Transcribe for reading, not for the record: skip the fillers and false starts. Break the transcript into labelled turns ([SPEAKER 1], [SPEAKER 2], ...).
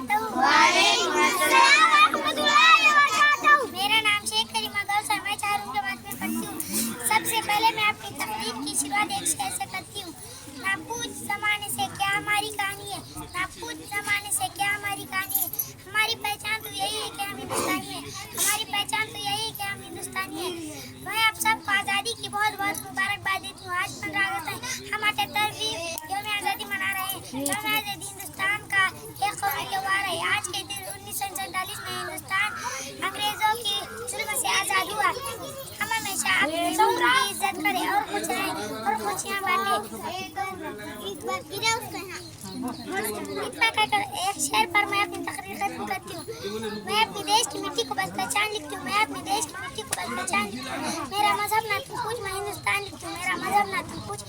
[SPEAKER 1] वबरकातुहू। वालेकुम अस्सलाम वरहमतुल्लाहि वबरकातुहू। मेरा नाम शेख करीमा गौसर, मैं 4 के बाद में पढ़ती हूँ। सबसे पहले मैं अपनी तकरीर की शुरुआत एक शेर से करती हूँ। ना पूछ ज़माने से क्या हमारी कहानी है, ना पूछ ज़माने से क्या हमारी कहानी है। हमारी पहचान तो यही है कि हम हिंदुस्तानी हैं। हमारी पहचान तो यही है कि हम हिंदुस्तानी हैं। मैं आप सबको आज़ादी की बहुत बहुत मुबारकबाद देती हूँ। आज 15 अगस्त है, हम 78वीं यौम आज़ादी मना रहे हैं। यौम आज़ादी हिंदुस्तान का एक कौमी त्योहार है। आज के दिन 1947 में हिंदुस्तान अंग्रेज़ों की जुल्म से आज़ाद हुआ। हम हमेशा अपने लोगों की इज्जत करें और खुश रहें और खुशियाँ बांटें। एक शेर पर मैं अपनी तकरीर खत्म करती हूँ। मैं अपने देश की मिट्टी को बस पहचान लिखती हूँ। मैं अपने देश की मिट्टी को बस पहचान लिखती हूँ। मेरा मजहब ना तुम पूछ, मैं हिंदुस्तान लिखती हूँ। मेरा मजहब ना तुम पूछ,